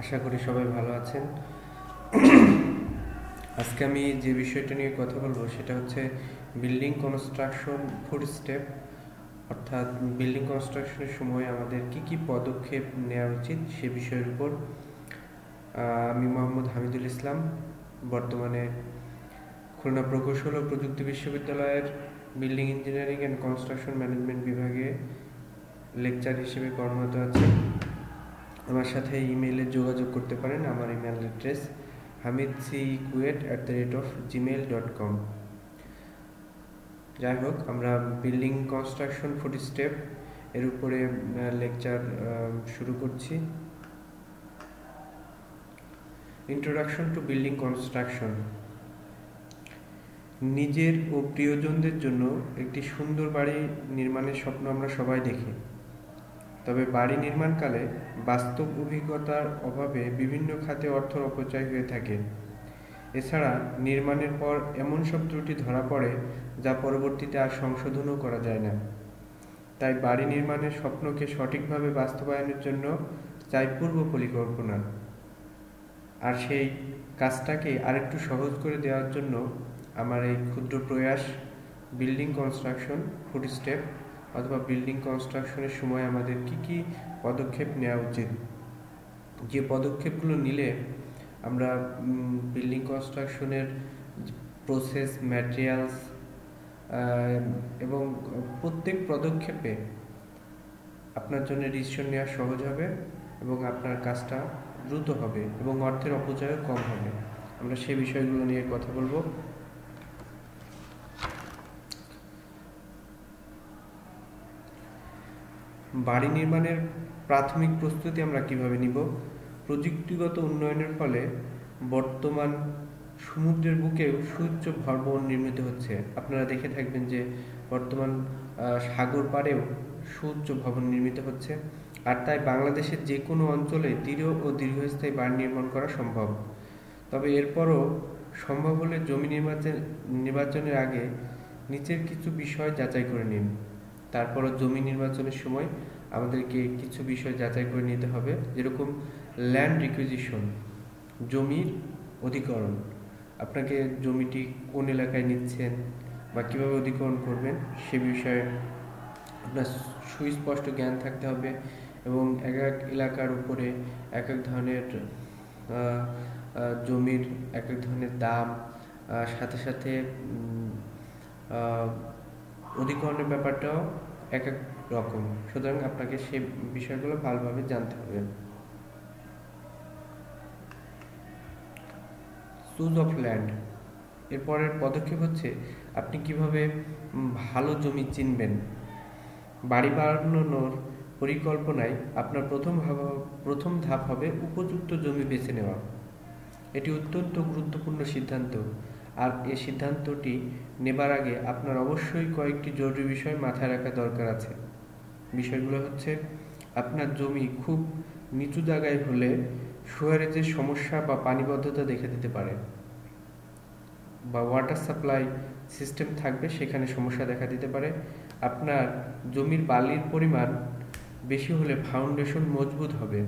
আশা করি সবাই ভালো আছেন। আজকে আমি যে বিষয়টা নিয়ে কথা বলবো সেটা হচ্ছে বিল্ডিং কনস্ট্রাকশন ফুড স্টেপ, অর্থাৎ বিল্ডিং কনস্ট্রাকশনের সময় আমাদের কি কি পদক্ষেপ নেওয়া উচিত সে বিষয়ের উপর। আমি মোহাম্মদ হামিদুল ইসলাম, বর্তমানে খুলনা প্রকৌশল ও প্রযুক্তি বিশ্ববিদ্যালয়ের building engineering and construction management বিভাগে লেকচার হিসেবে কর্মরত আছি। আমার সাথে ইমেইলে যোগাযোগ করতে পারেন। আমার ইমেল অ্যাড্রেস hamidckuet@gmail.com। যাই হোক, আমরা বিল্ডিং কনস্ট্রাকশন ফুড স্টেপ এর উপরে লেকচার শুরু করছি। Introduction to building construction. নিজের ও প্রিয়জনদের জন্য একটি সুন্দর বাড়ি নির্মাণের স্বপ্ন আমরা সবাই দেখি। তবে বাড়ি নির্মাণকালে বাস্তব অভিজ্ঞতার অভাবে বিভিন্ন খাতে অর্থের অপচয় হয়ে থাকে। এছাড়া নির্মাণের পর এমন সব ত্রুটি ধরা পড়ে যা পরবর্তীতে আর সংশোধনও করা যায় না। তাই বাড়ি নির্মাণের স্বপ্নকে সঠিকভাবে বাস্তবায়নের জন্য চাই পূর্ব পরিকল্পনা। আর সেই কাজটাকে আরেকটু সহজ করে দেওয়ার জন্য আমার এই ক্ষুদ্র প্রয়াস, বিল্ডিং কনস্ট্রাকশন ফুড স্টেপ, অথবা বিল্ডিং কনস্ট্রাকশনের সময় আমাদের কি কি পদক্ষেপ নেওয়া উচিত, যে পদক্ষেপগুলো নিলে আমরা বিল্ডিং কনস্ট্রাকশনের প্রসেস, ম্যাটেরিয়ালস এবং প্রত্যেক পদক্ষেপে আপনার জন্য ডিসিশন নেওয়া সহজ হবে এবং আপনার কাজটা দ্রুত হবে এবং অর্থের অপচয়ও কম হবে। আমরা সেই বিষয়গুলো নিয়ে কথা বলবো। বাড়ি নির্মাণের প্রাথমিক প্রস্তুতি আমরা কিভাবে নিব? প্রযুক্তিগত উন্নয়নের ফলে বর্তমান সমুদ্রের বুকেও সুউচ্চ ভবন নির্মিত হচ্ছে। আপনারা দেখে থাকবেন যে বর্তমান সাগর পাড়েও সুউচ্চ ভবন নির্মিত হচ্ছে। আর তাই বাংলাদেশের যে কোনো অঞ্চলে দৃঢ় ও দীর্ঘস্থায়ী বাড়ি নির্মাণ করা সম্ভব। তবে এরপরও সম্ভব হলে জমি নির্বাচনের আগে নিচের কিছু বিষয় যাচাই করে নিন। তারপরও জমি নির্বাচনের সময় আমাদেরকে কিছু বিষয় যাচাই করে নিতে হবে, যেরকম ল্যান্ড রিকুইজিশন, জমির অধিগ্রহণ। আপনাকে জমিটি কোন এলাকায় নিচ্ছেন বা কীভাবে অধিগ্রহণ করবেন সে বিষয়ে আপনার সুস্পষ্ট জ্ঞান থাকতে হবে এবং এক এক এলাকার উপরে এক এক ধরনের জমির এক এক ধরনের দাম, সাথে সাথে অধিগ্রহণের ব্যাপারটাও এক এক রকম। সুতরাং আপনাকে সেই বিষয়গুলো ভালোভাবে জানতে হবে। Choose of land. এরপরের পদক্ষেপ হচ্ছে আপনি কিভাবে ভালো জমি চিনবেন। বাড়ি বানানোর পরিকল্পনায় আপনার প্রথম ধাপ হবে উপযুক্ত জমি বেছে নেওয়া। এটি অত্যন্ত গুরুত্বপূর্ণ সিদ্ধান্ত, আর এই সিদ্ধান্তটি নেবার আগে আপনার অবশ্যই কয়েকটি জরুরি বিষয় মাথায় রাখা দরকার আছে। বিষয়গুলো হচ্ছে, আপনার জমি খুব নিচু জায়গায় হলে সুয়ারেজের সমস্যা বা পানিবদ্ধতা দেখা দিতে পারে, বা ওয়াটার সাপ্লাই সিস্টেম থাকবে সেখানে সমস্যা দেখা দিতে পারে। আপনার জমির বালির পরিমাণ বেশি হলে ফাউন্ডেশন মজবুত হবে।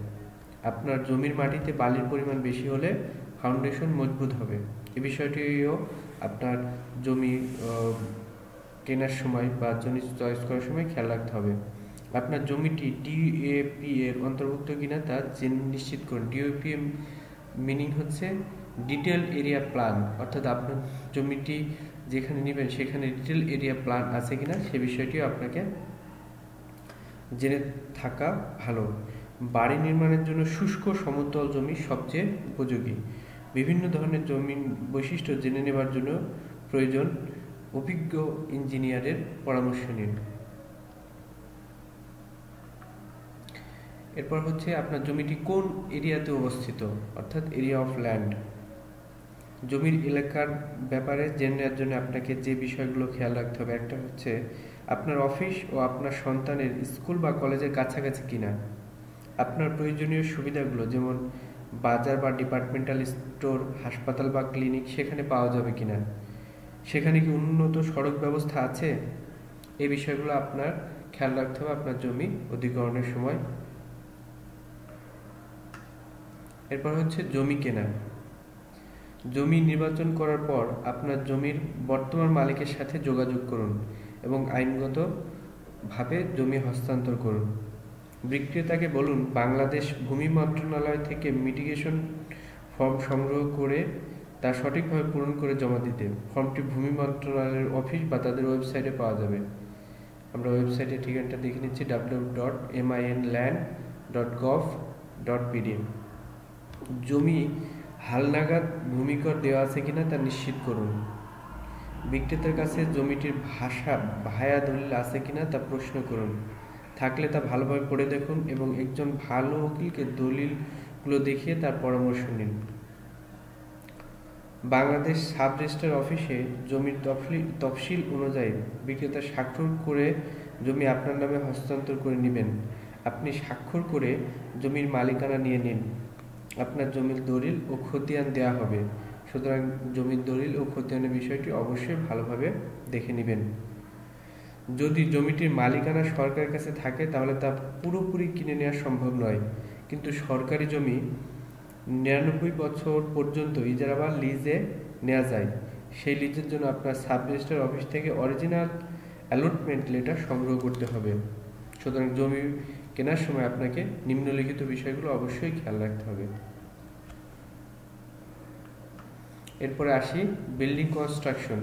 আপনার জমির মাটিতে বালির পরিমাণ বেশি হলে ফাউন্ডেশন মজবুত হবে। এই বিষয়টিও আপনার জমি কেনার সময় বা জমি চয়েস করার সময় খেয়াল রাখতে হবে। আপনার জমিটি ডিএপি এর অন্তর্ভুক্ত কিনা তা নিশ্চিত করুন। ডিএপি মিনিং হচ্ছে ডিটেল এরিয়া প্ল্যান, অর্থাৎ আপনার জমিটি যেখানে নেবেন সেখানে ডিটেল এরিয়া প্ল্যান আছে কিনা সে বিষয়টিও আপনাকে জেনে থাকা ভালো। বাড়ি নির্মাণের জন্য শুষ্ক সমতল জমি সবচেয়ে উপযোগী। বিভিন্ন ধরনের জমির বৈশিষ্ট্য জেনে নেবার জন্য প্রয়োজন অভিজ্ঞ ইঞ্জিনিয়ারের পরামর্শ নিন। এরপর হচ্ছে আপনার জমিটি কোন এরিয়াতে অবস্থিত, অর্থাৎ এরিয়া অফ ল্যান্ড। জমির এলাকার ব্যাপারে জেনে নেওয়ার জন্য আপনাকে যে বিষয়গুলো খেয়াল রাখতে হবে, একটা হচ্ছে আপনার অফিস ও আপনার সন্তানের স্কুল বা কলেজের কাছাকাছি কিনা। আপনার প্রয়োজনীয় সুবিধাগুলো যেমন বাজার বা ডিপার্টমেন্টাল স্টোর, হাসপাতাল বা ক্লিনিক সেখানে পাওয়া যাবে কিনা, সেখানে কি উন্নত সড়ক ব্যবস্থা আছে, এই বিষয়গুলো আপনার খেয়াল রাখতে হবে আপনার জমি অধিগ্রহণের সময়। এরপর হচ্ছে জমি কেনা। জমি নির্বাচন করার পর আপনার জমির বর্তমান মালিকের সাথে যোগাযোগ করুন এবং আইনগতভাবে জমি হস্তান্তর করুন। বিক্রেতাকে বলুন বাংলাদেশ ভূমি মন্ত্রণালয় থেকে মিটিগেশন ফর্ম সংগ্রহ করে তা সঠিকভাবে পূরণ করে জমা দিতে। ফর্মটি ভূমি মন্ত্রণালয়ের অফিস বা তাদের ওয়েবসাইটে পাওয়া যাবে। আমরা ওয়েবসাইটের ঠিকানাটা দেখে নিচ্ছি www.minland.gov.pd। জমি হালনাগাদ ভূমিকর দেওয়া আছে কিনা তা নিশ্চিত করুন। বিক্রেতার কাছে জমিটির ভায়া দলিল আছে কিনা তা প্রশ্ন করুন। থাকলে তা ভালোভাবে পড়ে দেখুন এবং একজন ভালো উকিলকে দলিলগুলো দেখিয়ে তার পরামর্শ নিন। বাংলাদেশ সাব রেজিস্ট্রার অফিসে জমির তফসিল অনুযায়ী বিক্রেতা স্বাক্ষর করে জমি আপনার নামে হস্তান্তর করে নেবেন। আপনি স্বাক্ষর করে জমির মালিকানা নিয়ে নিন। আপনার জমির দলিল ও খতিয়ান দেওয়া হবে, সুতরাং জমির দলিল ও খতিয়ানের বিষয়টি অবশ্যই ভালোভাবে দেখে নেবেন। যদি জমিটির মালিকানা সরকারের কাছে থাকে তাহলে তা পুরোপুরি কিনে নেওয়া সম্ভব নয়, কিন্তু সরকারি জমি 99 বছর পর্যন্ত ইজারা বা লিজে নেওয়া যায়। সেই লিজের জন্য আপনার সাব রেজিস্ট্রার অফিস থেকে অরিজিনাল অ্যালটমেন্ট লেটার সংগ্রহ করতে হবে। সুতরাং জমি কেনার সময় আপনাকে নিম্নলিখিত বিষয়গুলো অবশ্যই খেয়াল রাখতে হবে। এরপরে আসি বিল্ডিং কনস্ট্রাকশন।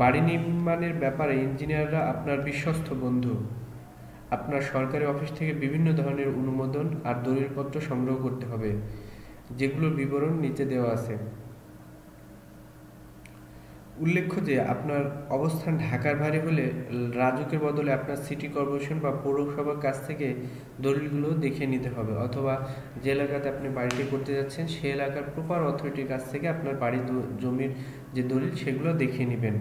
বাড়ি নির্মাণের ব্যাপারে ইঞ্জিনিয়াররা আপনার বিশ্বস্ত বন্ধু। আপনার সরকারি অফিস থেকে বিভিন্ন ধরনের অনুমোদন আর দলিলপত্র সংগ্রহ করতে হবে, যেগুলোর বিবরণ নিচে দেওয়া আছে। উল্লেখ্য যে আপনার অবস্থান ঢাকার বাইরে হলে রাজুকের বদলে আপনার সিটি কর্পোরেশন বা পৌরসভার কাছ থেকে দলিলগুলো দেখে নিতে হবে, অথবা যে এলাকাতে আপনি বাড়িটি করতে যাচ্ছেন সেই এলাকার প্রপার অথরিটির কাছ থেকে আপনার বাড়ি জমির যে দলিল সেগুলো দেখে নেবেন।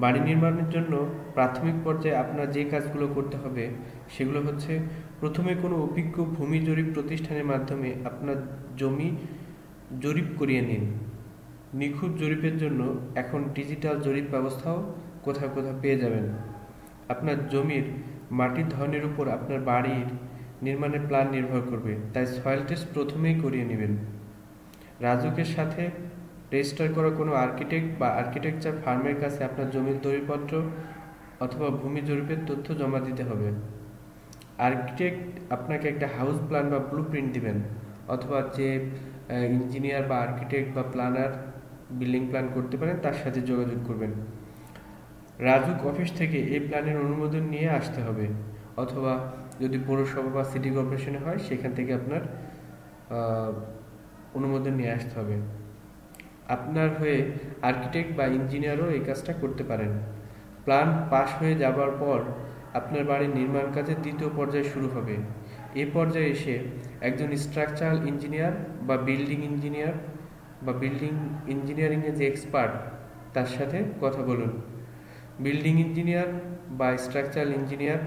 বাড়ি নির্মাণের জন্য প্রাথমিক পর্যায়ে আপনার যে কাজগুলো করতে হবে সেগুলো হচ্ছে, প্রথমে কোনো অভিজ্ঞ ভূমি জরিপ প্রতিষ্ঠানের মাধ্যমে আপনার জমি জরিপ করিয়ে নিন। নিখুঁত জরিপের জন্য এখন ডিজিটাল জরিপ ব্যবস্থাও কোথাও কোথাও পেয়ে যাবেন। আপনার জমির মাটির ধরনের উপর আপনার বাড়ির নির্মাণের প্ল্যান নির্ভর করবে, তাই সয়েল টেস্ট প্রথমেই করিয়ে নেবেন। রাজুকের সাথে রেজিস্টার করা কোনো আর্কিটেক্ট বা আর্কিটেকচার ফার্মের কাছে আপনার জমির দলিলপত্র অথবা ভূমি জরিপের তথ্য জমা দিতে হবে। আর্কিটেক্ট আপনাকে একটা হাউস প্ল্যান বা ব্লু প্রিন্ট দিবেন, অথবা যে ইঞ্জিনিয়ার বা আর্কিটেক্ট বা প্ল্যানার বিল্ডিং প্ল্যান করতে পারেন তার সাথে যোগাযোগ করবেন। রাজুক অফিস থেকে এই প্ল্যানের অনুমোদন নিয়ে আসতে হবে, অথবা যদি পৌরসভা বা সিটি কর্পোরেশনে হয় সেখান থেকে আপনার অনুমোদন নিয়ে আসতে হবে। আপনার হয়ে আর্কিটেক্ট বা ইঞ্জিনিয়ারও এই কাজটা করতে পারেন। প্ল্যান পাস হয়ে যাবার পর আপনার বাড়ির নির্মাণ কাজের দ্বিতীয় পর্যায় শুরু হবে। এ পর্যায়ে এসে একজন স্ট্রাকচারাল ইঞ্জিনিয়ার বা বিল্ডিং ইঞ্জিনিয়ারিংয়ে যে এক্সপার্ট তার সাথে কথা বলুন। বিল্ডিং ইঞ্জিনিয়ার বা স্ট্রাকচারাল ইঞ্জিনিয়ার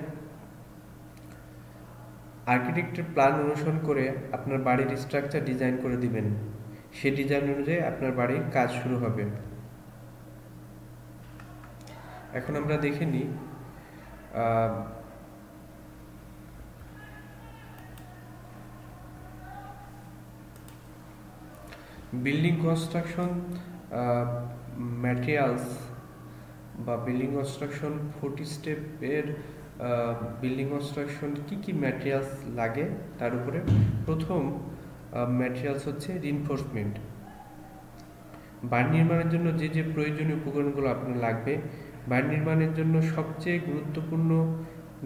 আর্কিটেক্টের প্ল্যান অনুসরণ করে আপনার বাড়ির স্ট্রাকচার ডিজাইন করে দিবেন। সেই ডিজাইন অনুযায়ী আপনার বাড়ির কাজ শুরু হবে। এখন আমরা দেখে নিই বিল্ডিং কনস্ট্রাকশন ম্যাটেরিয়ালস বা বিল্ডিং কনস্ট্রাকশন 40 স্টেপের বিল্ডিং কনস্ট্রাকশন কি ম্যাটেরিয়ালস লাগে তার উপরে প্রথম ম্যাটেরিয়ালস হচ্ছে রিইনফোর্সমেন্ট। বাড়ি নির্মাণের জন্য যে যে প্রয়োজনীয় উপকরণগুলো আপনার লাগবে, বাড়ি নির্মাণের জন্য সবচেয়ে গুরুত্বপূর্ণ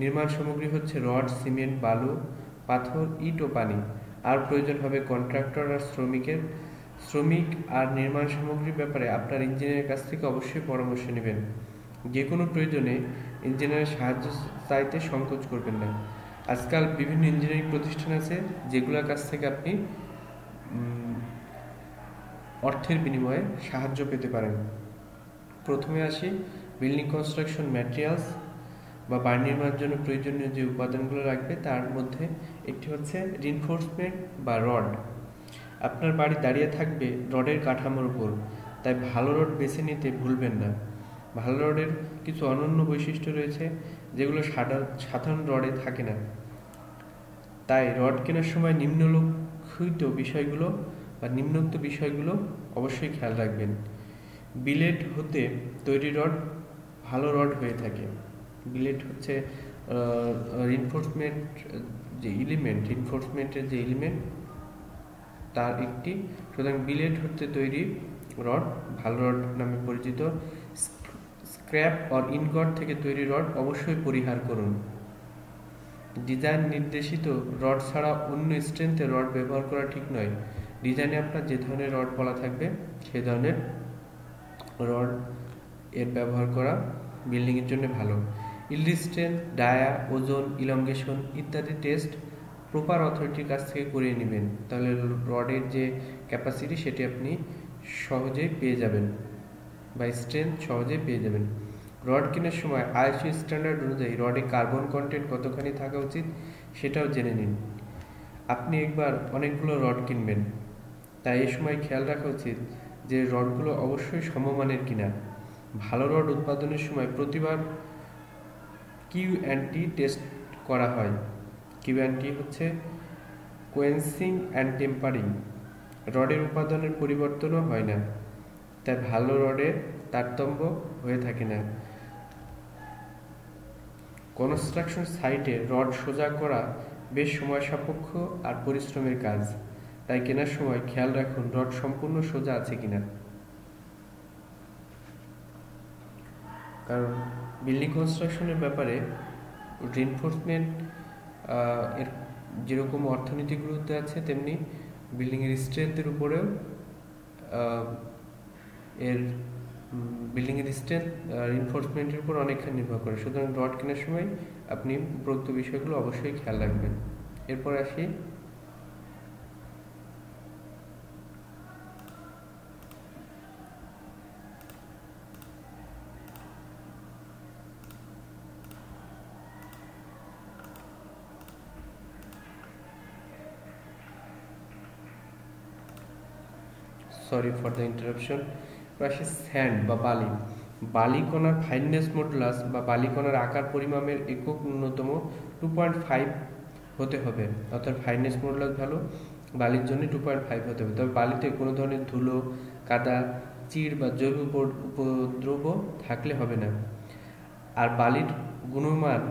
নির্মাণ সামগ্রী হচ্ছে রড, সিমেন্ট, বালু, পাথর, ইট ও পানি। আর প্রয়োজন হবে কন্ট্রাক্টর আর শ্রমিক আর নির্মাণ সামগ্রীর ব্যাপারে আপনার ইঞ্জিনিয়ারের কাছ থেকে অবশ্যই পরামর্শ নেবেন। যে কোনো প্রয়োজনে ইঞ্জিনিয়ারের সাহায্য চাইতে সংকোচ করবেন না। আজকাল বিভিন্ন ইঞ্জিনিয়ারিং প্রতিষ্ঠান আছে যেগুলোর কাছ থেকে আপনি অর্থের বিনিময়ে সাহায্য পেতে পারেন। প্রথমে আসি বিল্ডিং কনস্ট্রাকশন ম্যাটেরিয়ালস বা বাড়ি নির্মাণের জন্য প্রয়োজনীয় যে উপাদানগুলো লাগবে তার মধ্যে একটি হচ্ছে রিইনফোর্সমেন্ট বা রড। আপনার বাড়ি দাঁড়িয়ে থাকবে রডের কাঠামোর উপর, তাই ভালো রড বেছে নিতে ভুলবেন না। ভালো রডের কিছু অনন্য বৈশিষ্ট্য রয়েছে যেগুলো সাধারণ রডে থাকে না। তাই রড কেনার সময় নিম্নলিখিত বিষয়গুলো বা নিম্নোক্ত বিষয়গুলো অবশ্যই খেয়াল রাখবেন। বিলেট হতে তৈরি রড ভালো রড হয়ে থাকে। বিলেট হচ্ছে রিনফোর্সমেন্টের যে এলিমেন্ট তার একটি, সুতরাং বিলেট হতে তৈরি রড ভালো রড নামে পরিচিত। স্ক্র্যাপ অর ইনগট থেকে তৈরি রড অবশ্যই পরিহার করুন। ডিজাইন নির্দেশিত রড ছাড়া অন্য স্ট্রেংথের রড ব্যবহার করা ঠিক নয়। ডিজাইনে আপনার যে ধরনের রড বলা থাকবে সেই ধরনের রড এর ব্যবহার করা বিল্ডিংয়ের জন্য ভালো। ইল্ড স্ট্রেংথ, ডায়া, ওজন, ইলংগেশন ইত্যাদি টেস্ট প্রপার অথরিটির কাছ থেকে করিয়ে নেবেন, তাহলে রডের যে ক্যাপাসিটি সেটি আপনি সহজেই পেয়ে যাবেন বা স্ট্রেংথ সহজেই পেয়ে যাবেন। রড কেনার সময় আইএসও স্ট্যান্ডার্ড অনুযায়ী রডে কার্বন কন্টেন্ট কতখানি থাকা উচিত সেটাও জেনে নিন। আপনি একবার অনেকগুলো রড কিনবেন, তাই এই সময় খেয়াল রাখা উচিত যে রডগুলো অবশ্যই সমমানের কিনা। ভালো রড উৎপাদনের সময় প্রতিবার কিউ&টি টেস্ট করা হয়। কিউ&টি হচ্ছে কোয়েন্সিং অ্যান্ড টেম্পারিং। রডের উপাদানের পরিবর্তনও হয় না, তাই ভালো রডের তারতম্য হয়ে থাকে না। কনস্ট্রাকশন সাইটে রড সোজা করা বেশ সময় সাপেক্ষ আর পরিশ্রমের কাজ, তাই কেনার সময় খেয়াল রাখুন রড সম্পূর্ণ সোজা আছে কিনা। কারণ বিল্ডিং কনস্ট্রাকশনের ব্যাপারে রিনফোর্সমেন্ট এর যেরকম অর্থনৈতিক গুরুত্ব আছে, তেমনি বিল্ডিংয়ের স্ট্রেংথের উপরেও বিল্ডিংয়ের স্ট্রেংথ রিনফোর্সমেন্টের উপর অনেকখানি নির্ভর করে। সুতরাং রড কেনার সময় আপনি উপরোক্ত বিষয়গুলো অবশ্যই খেয়াল রাখবেন। এরপর আসি সরি ফর দ্য ইন্টারাপশন। আসি স্যান্ড বা বালিকণার ফাইননেস মডুলাস বা বালিকণার আকার পরিমাপের একক ন্যূনতম 2.5 হতে হবে, অর্থাৎ ফাইননেস মডুলাস ভালো বালির জন্য 2.5 হতে হবে। তবে বালিতে কোনো ধরনের ধুলো, কাদা, চিড় বা জৈব উপদ্রব থাকলে হবে না। আর বালির গুণমান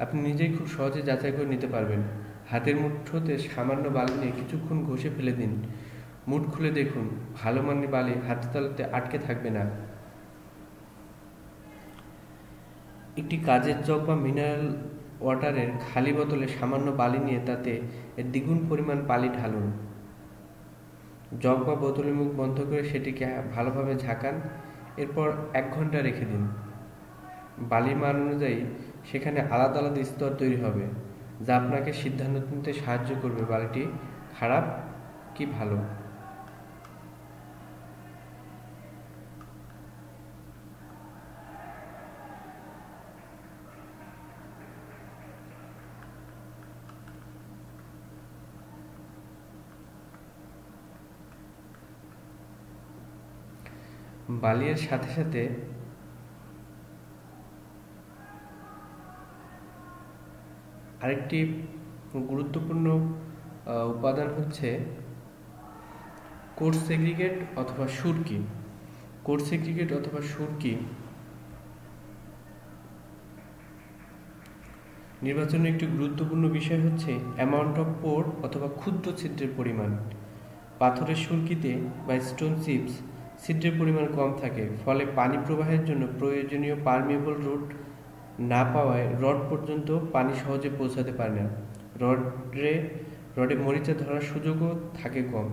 আপনি নিজেই খুব সহজে যাচাই করে নিতে পারবেন। হাতের মুঠোতে সামান্য বালি নিয়ে কিছুক্ষণ ঘষে ফেলে দিন, মুঠ খুলে দেখুন ভালো মানের বালি হাতের তালুতে আটকে থাকবে না। একটি কাচের জগ বা মিনারেল ওয়াটারের খালি বোতলে সামান্য বালি নিয়ে তাতে এর দ্বিগুণ পরিমাণ বালি ঢালুন। জগ বা বোতলের মুখ বন্ধ করে সেটিকে ভালোভাবে ঝাঁকান। এরপর 1 ঘন্টা রেখে দিন। বালির মান অনুযায়ী সেখানে আলাদা আলাদা স্তর তৈরি হবে, যা আপনাকে সিদ্ধান্ত নিতে সাহায্য করবে বালিটি খারাপ কি ভালো। বালির সাথে সাথে আরেকটি গুরুত্বপূর্ণ উপাদান হচ্ছে কোর্স সেগ্রিগেট অথবা সুরকি। কোর্স সেগ্রিগেট অথবা সুরকি নির্বাচনের একটি গুরুত্বপূর্ণ বিষয় হচ্ছে অ্যামাউন্ট অফ পোর অথবা ক্ষুদ্র ছিদ্রের পরিমাণ। পাথরের সুরকিতে বা স্টোন চিপস ছিদ্রের পরিমাণ কম থাকে, ফলে পানি প্রবাহের জন্য প্রয়োজনীয় পারমিয়েবল রুট না পাওয়ায় রড পর্যন্ত পানি সহজে পৌঁছাতে পারে না। রডে মরিচা ধরার সুযোগও থাকে কম,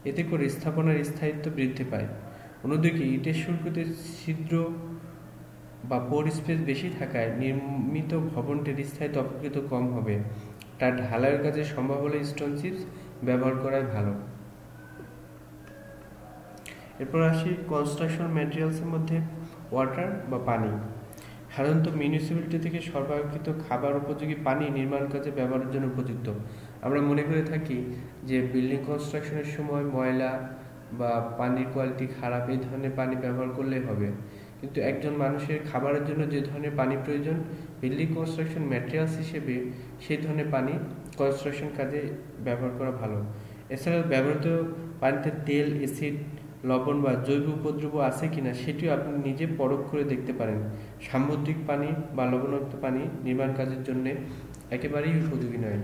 এতে করে স্থাপনার স্থায়িত্ব বৃদ্ধি পায়। অন্যদিকে ইটের সুরকিতে ছিদ্র বা পোর স্পেস বেশি থাকায় নির্মিত ভবনটির স্থায়িত্ব অপেক্ষাকৃত কম হবে। তার ঢালাইয়ের কাজে সম্ভব হলে স্টোন চিপস ব্যবহার করাই ভালো। এরপর আসি কনস্ট্রাকশন ম্যাটেরিয়ালসের মধ্যে ওয়াটার বা পানি। সাধারণত মিউনিসিপ্যালিটি থেকে সরবরাহকৃত খাবার উপযোগী পানি নির্মাণ কাজে ব্যবহারের জন্য উপযুক্ত। আমরা মনে করে থাকি যে বিল্ডিং কনস্ট্রাকশনের সময় ময়লা বা পানির কোয়ালিটি খারাপ এই ধরনের পানি ব্যবহার করলেই হবে, কিন্তু একজন মানুষের খাবারের জন্য যে ধরনের পানি প্রয়োজন বিল্ডিং কনস্ট্রাকশন ম্যাটেরিয়ালস হিসেবে সেই ধরনের পানি কনস্ট্রাকশন কাজে ব্যবহার করা ভালো। এছাড়া ব্যবহৃত পানিতে তেল, অ্যাসিড, লবণ বা জৈব উপদ্রব আছে কিনা সেটিও আপনি নিজে পরখ করে দেখতে পারেন। সামুদ্রিক পানি বা লবণাক্ত পানি নির্মাণ কাজের জন্য একেবারেই উপযোগী নয়।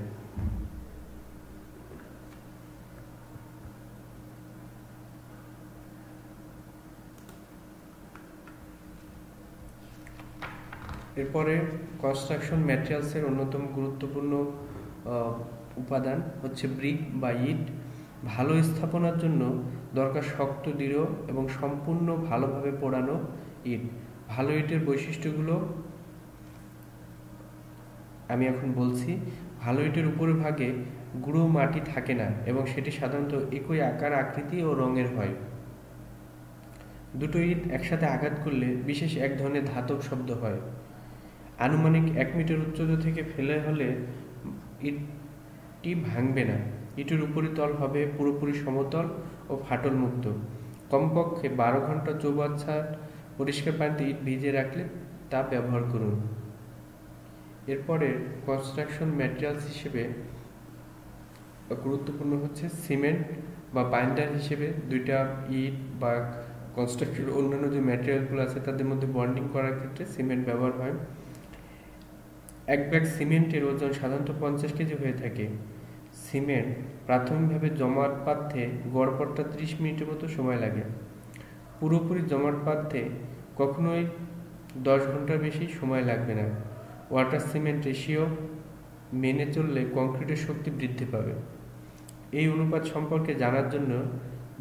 এরপরে কনস্ট্রাকশন ম্যাটেরিয়ালসের অন্যতম গুরুত্বপূর্ণ উপাদান হচ্ছে ব্রিক বা ইট। ভালো স্থাপনার জন্য দরকার শক্ত, দৃঢ় এবং সম্পূর্ণ ভালোভাবে পোড়ানো ইট। ভালো ইটের বৈশিষ্ট্যগুলো আমি এখন বলছি। ভালো ইটের উপরের ভাগে গুঁড়ো মাটি থাকে না এবং সেটি সাধারণত একই আকার, আকৃতি ও রঙের হয়। দুটো ইট একসাথে আঘাত করলে বিশেষ এক ধরনের ধাতব শব্দ হয়। আনুমানিক 1 মিটার উচ্চতা থেকে ফেলে হলে ইটটি ভাঙবে না। ইটের উপরিতল হবে পুরোপুরি সমতল ও ফাটল মুক্ত। কমপক্ষে 12 ঘন্টা চৌবাচ্চার পরিষ্কার পানিতে ইট ভিজিয়ে রাখলে তা ব্যবহার করুন। এরপরে কনস্ট্রাকশন ম্যাটেরিয়ালস হিসেবে গুরুত্বপূর্ণ হচ্ছে সিমেন্ট বা বাইন্ডার হিসেবে। দুইটা ইট বা কনস্ট্রাকশন অন্যান্য যে ম্যাটেরিয়ালগুলো আছে তাদের মধ্যে বন্ডিং করার ক্ষেত্রে সিমেন্ট ব্যবহার হয়। 1 ব্যাগ সিমেন্টের ওজন সাধারণত 50 কেজি হয়ে থাকে। সিমেন্ট প্রাথমিকভাবে জমাট বাঁধতে গড়পড়তা 30 মিনিটের মতো সময় লাগে। পুরোপুরি জমাট বাঁধতে কখনোই 10 ঘন্টার বেশি সময় লাগবে না। ওয়াটার সিমেন্ট রেশিও মেনে চললে কংক্রিটের শক্তি বৃদ্ধি পাবে। এই অনুপাত সম্পর্কে জানার জন্য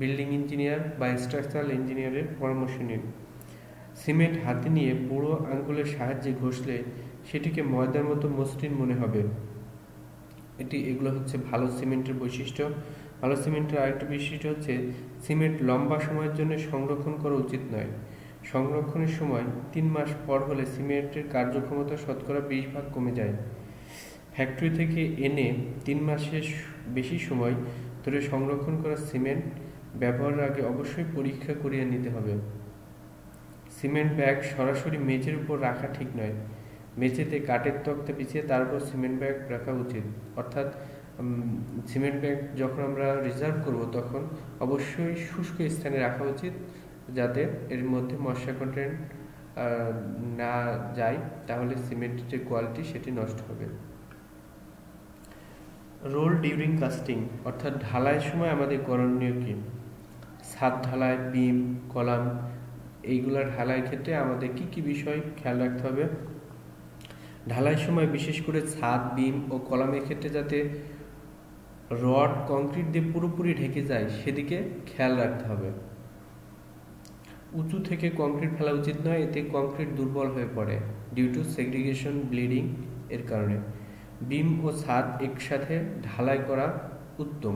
বিল্ডিং ইঞ্জিনিয়ার বা স্ট্রাকচারাল ইঞ্জিনিয়ারের পরামর্শ নিন। সিমেন্ট হাতে নিয়ে বুড়ো আঙ্গুলের সাহায্যে ঘষলে সেটিকে ময়দার মতো মসৃণ মনে হবে। এগুলো হচ্ছে ভালো সিমেন্টের বৈশিষ্ট্য। ভালো সিমেন্টের আরেকটা বৈশিষ্ট্য হচ্ছে সিমেন্ট লম্বা সময়ের জন্য সংরক্ষণ করা উচিত নয়। সংরক্ষণের সময় 3 মাস পর হলে সিমেন্টের কার্যক্ষমতা শতকরা 20% কমে যায়। ফ্যাক্টরি থেকে এনে 3 মাসের বেশি সময় ধরে সংরক্ষণ করা সিমেন্ট ব্যবহারের আগে অবশ্যই পরীক্ষা করিয়ে নিতে হবে। সিমেন্ট ব্যাগ সরাসরি মেঝের উপর রাখা ঠিক নয়। মেঝেতে কাঠের তক্তা বিছিয়ে তার উপর সিমেন্ট ব্যাগ রাখা উচিত। অর্থাৎ সিমেন্ট ব্যাগ যখন আমরা রিজার্ভ করব তখন অবশ্যই শুষ্ক স্থানে রাখা উচিত, যাতে এর মধ্যে ময়শ্চার কন্টেন্ট না যায়, তাহলে সিমেন্টের যে কোয়ালিটি সেটি নষ্ট হবে। রোল ডিউরিং কাস্টিং অর্থাৎ ঢালাইয়ের সময় আমাদের করণীয় কি? ছাদ ঢালাই, বিম, কলাম এইগুলা ঢালাইয়ের ক্ষেত্রে আমাদের কি বিষয় খেয়াল রাখতে হবে? ঢালাইয়ের সময় বিশেষ করে ছাদ, বিম ও কলামের ক্ষেত্রে যাতে রড কংক্রিট দিয়ে পুরোপুরি ঢেকে যায় সেদিকে খেয়াল রাখতে হবে। উঁচু থেকে কংক্রিট ফেলা উচিত নয়, এতে কংক্রিট দুর্বল হয়ে পড়ে ডিউ টু সেগ্রিগেশন ব্লিডিং এর কারণে। বিম ও ছাদ একসাথে ঢালাই করা উত্তম।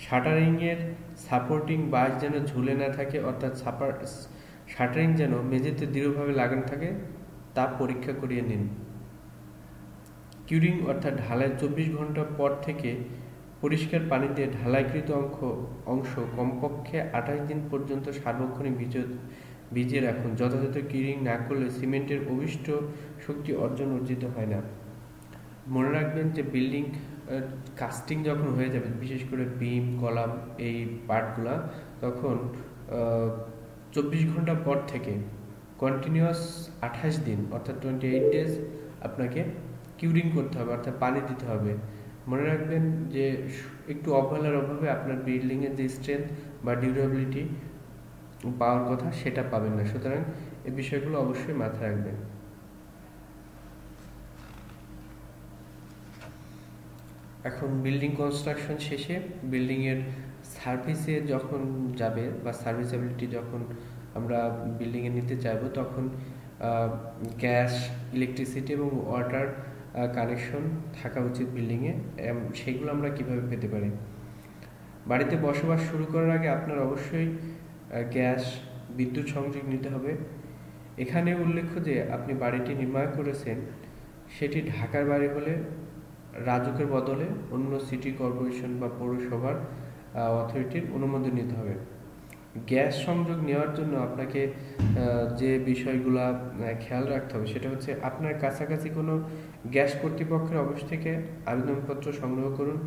শাটারিংয়ের সাপোর্টিং বাঁশ যেন ঝুলে না থাকে, অর্থাৎ শাটারিং যেন মেঝেতে দৃঢ়ভাবে লাগানো থাকে তা পরীক্ষা করিয়ে নিন। কিউরিং অর্থাৎ ঢালাই 24 ঘন্টা পর থেকে পরিষ্কার পানিতে ঢালাইকৃত অংশ কমপক্ষে 28 দিন পর্যন্ত সার্বক্ষণিক ভিজিয়ে রাখুন। যথাযথ কিউরিং না করলে সিমেন্টের অভিষ্ট শক্তি অর্জিত হয় না। মনে রাখবেন যে বিল্ডিং কাস্টিং যখন হয়ে যাবে, বিশেষ করে বিম, কলাম এই পার্টগুলা, তখন 24 ঘন্টা পর থেকে কন্টিনিউয়াস 28 দিন অর্থাৎ 28 ডেজ আপনাকে কিউরিং করতে হবে, অর্থাৎ পানি দিতে হবে। মনে রাখবেন যে একটু অবহেলার অভাবে আপনার বিল্ডিংয়ের যে স্ট্রেংথ বা ডিউরেবিলিটি পাওয়ার কথা সেটা পাবেন না। সুতরাং এই বিষয়গুলো অবশ্যই মাথায় রাখবেন। এখন বিল্ডিং কনস্ট্রাকশন শেষে বিল্ডিংয়ের সার্ভিসে যখন যাবে বা সার্ভিসেবিলিটি যখন আমরা বিল্ডিংয়ে নিতে চাইবো, তখন গ্যাস, ইলেকট্রিসিটি এবং ওয়াটার কানেকশন থাকা উচিত বিল্ডিংয়ে। সেগুলো আমরা কিভাবে পেতে পারি? বাড়িতে বসবাস শুরু করার আগে আপনার অবশ্যই গ্যাস, বিদ্যুৎ সংযোগ নিতে হবে। এখানে উল্লেখ্য যে আপনি বাড়িটি নির্মাণ করেছেন সেটি ঢাকার বাড়ি হলে রাজুকের বদলে অন্য সিটি কর্পোরেশন বা পৌরসভার অথরিটির অনুমোদন নিতে হবে। গ্যাস সংযোগ নেওয়ার জন্য আপনাকে যে বিষয়গুলো খেয়াল রাখতে হবে সেটা হচ্ছে আপনার কাছাকাছি কোনো গ্যাস কর্তৃপক্ষের অফিস থেকে আবেদনপত্র সংগ্রহ করুন।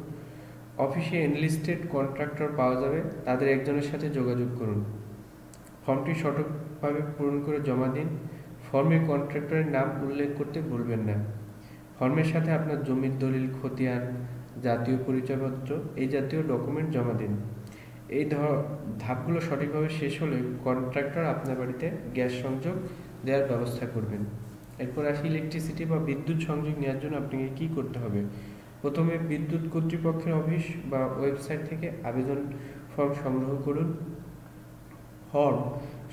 অফিসে এনলিস্টেড কন্ট্রাক্টর পাওয়া যাবে, তাদের একজনের সাথে যোগাযোগ করুন। ফর্মটি সঠিকভাবে পূরণ করে জমা দিন। ফর্মে কন্ট্রাক্টরের নাম উল্লেখ করতে ভুলবেন না। ফর্মের সাথে আপনার জমির দলিল, খতিয়ান, জাতীয় পরিচয়পত্র এই জাতীয় ডকুমেন্ট জমা দিন। এই ধাপগুলো সঠিকভাবে শেষ হলে কন্ট্রাক্টর আপনার বাড়িতে গ্যাস সংযোগ দেওয়ার ব্যবস্থা করবেন। এরপর আসি ইলেকট্রিসিটি বা বিদ্যুৎ সংযোগ নেওয়ার জন্য আপনাকে কি করতে হবে। প্রথমে বিদ্যুৎ কর্তৃপক্ষের অফিস বা ওয়েবসাইট থেকে আবেদন ফর্ম সংগ্রহ করুন। ফর্ম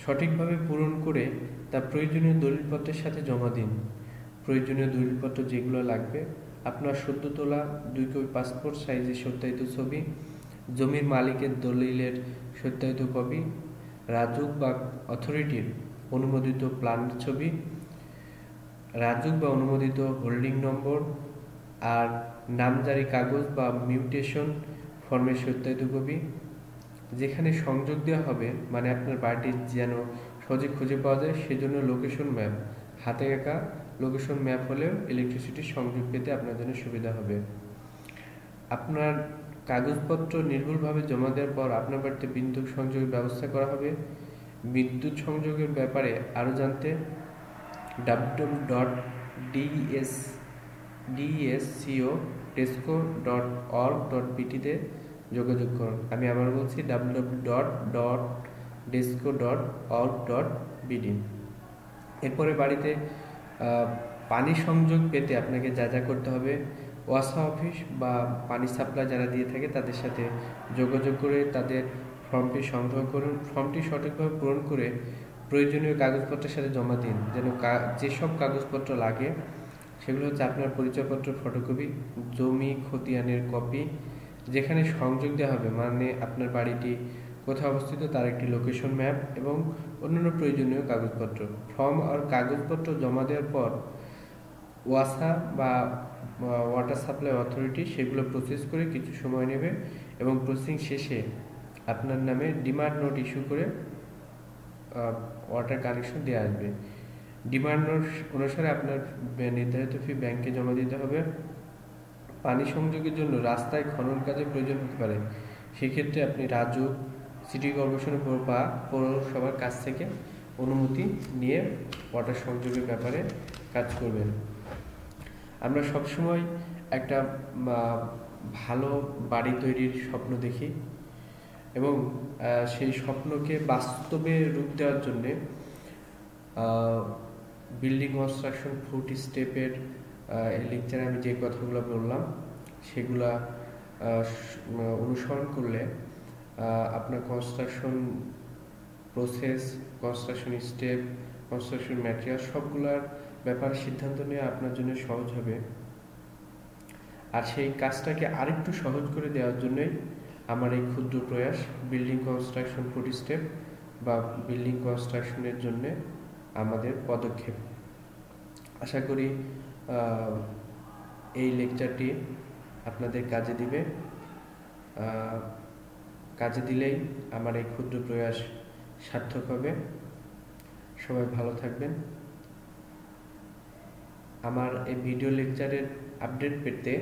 সঠিকভাবে পূরণ করে তা প্রয়োজনীয় দলিলপত্রের সাথে জমা দিন। প্রয়োজনীয় দলিলপত্র যেগুলো লাগবে: আপনার সদ্য তোলা 2 কপি পাসপোর্ট সাইজের সত্যায়িত ছবি, জমির মালিকের দলিলের সত্যায়িত কপি, রাজুক বা অথরিটির অনুমোদিত প্ল্যানের ছবি, রাজুক বা অনুমোদিত হোল্ডিং নম্বর, আর নামজারি কাগজ বা মিউটেশন ফর্মের সত্যায়িত কপি। যেখানে সংযোগ দেওয়া হবে মানে আপনার বাড়িটি যেন সহজে খুঁজে পাওয়া যায় সেজন্য লোকেশন ম্যাপ, হাতে আঁকা লোকেশন ম্যাপ হলেও ইলেকট্রিসিটির সংযোগ পেতে আপনার জন্য সুবিধা হবে। আপনার কাগজপত্র নির্ভুলভাবে জমা দেওয়ার পর আপনার বাড়িতে বিদ্যুৎ সংযোগের ব্যবস্থা করা হবে। বিদ্যুৎ সংযোগের ব্যাপারে আরও জানতে www.desco.org.bt তে যোগাযোগ করুন। আমি আবার বলছি www.desco.org.bt। এরপরে বাড়িতে পানি সংযোগ পেতে আপনাকে যা যা করতে হবে: ওয়াসা অফিস বা পানি সাপ্লাই যারা দিয়ে থাকে তাদের সাথে যোগাযোগ করে তাদের ফর্মটি সংগ্রহ করুন। ফর্মটি সঠিকভাবে পূরণ করে প্রয়োজনীয় কাগজপত্রের সাথে জমা দিন। যেন যেসব কাগজপত্র লাগে সেগুলো হচ্ছে আপনার পরিচয়পত্র ফটোকপি, জমি খতিয়ানের কপি, যেখানে সংযোগ দেওয়া হবে মানে আপনার বাড়িটি কোথায় অবস্থিত তার একটি লোকেশন ম্যাপ এবং অন্যান্য প্রয়োজনীয় কাগজপত্র। ফর্ম আর কাগজপত্র জমা দেওয়ার পর ওয়াসা বা ওয়াটার সাপ্লাই অথরিটি সেগুলো প্রসেস করে কিছু সময় নেবে এবং প্রসেসিং শেষে আপনার নামে ডিমান্ড নোট ইস্যু করে ওয়াটার কানেকশন দেওয়া আসবে। ডিমান্ড নোট অনুসারে আপনার নির্ধারিত ফি ব্যাংকে জমা দিতে হবে। পানি সংযোগের জন্য রাস্তায় খনন কাজের প্রয়োজন হতে পারে, সেক্ষেত্রে আপনি রাজুক, সিটি কর্পোরেশন বা পৌরসভার কাছ থেকে অনুমতি নিয়ে ওয়াটার সংযোগের ব্যাপারে কাজ করবেন। আমরা সবসময় একটা ভালো বাড়ি তৈরির স্বপ্ন দেখি এবং সেই স্বপ্নকে বাস্তবে রূপ দেওয়ার জন্যে বিল্ডিং কনস্ট্রাকশন 40 স্টেপের এই লেকচারে আমি যে কথাগুলো বললাম সেগুলা অনুসরণ করলে আপনার construction process, construction step, construction material সবগুলোর ব্যাপারে সিদ্ধান্ত নেওয়া আপনার জন্য সহজ হবে। আর সেই কাজটাকে আরেকটু সহজ করে দেওয়ার জন্যই আমার এই ক্ষুদ্র প্রয়াস বিল্ডিং কনস্ট্রাকশন 40 স্টেপ বা বিল্ডিং কনস্ট্রাকশনের জন্য আমাদের পদক্ষেপ। আশা করি এই লেকচারটি আপনাদের কাজে দিবে। কাজে দিলেই আমার এই ক্ষুদ্র প্রয়াস সার্থক হবে। সবাই ভালো থাকবেন। আমার এই ভিডিও লেকচারের আপডেট পেতে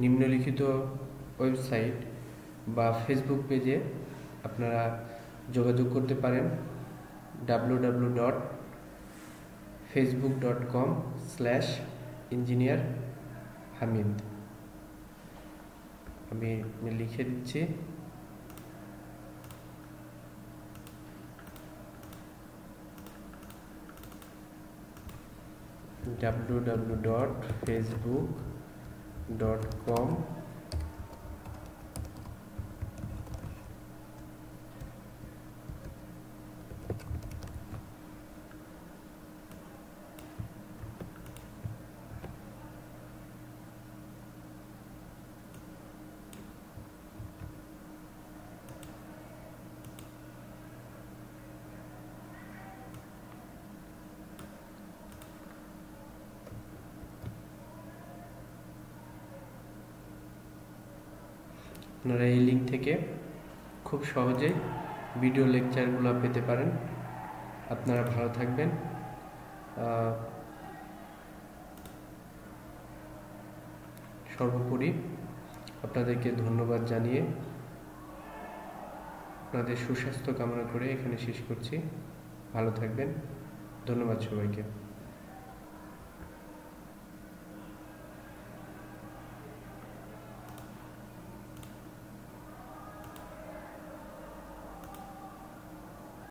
নিম্নলিখিত ওয়েবসাইট বা ফেসবুক পেজে আপনারা যোগাযোগ করতে পারেন। www.facebook.com/engineer-hamid। আমি লিখে দিচ্ছি www.facebook.com আপনারা এই লিঙ্ক থেকে খুব সহজেই ভিডিও লেকচারগুলো পেতে পারেন। আপনারা ভালো থাকবেন। সর্বোপরি আপনাদেরকে ধন্যবাদ জানিয়ে আপনাদের সুস্বাস্থ্য কামনা করে এখানে শেষ করছি। ভালো থাকবেন। ধন্যবাদ সবাইকে।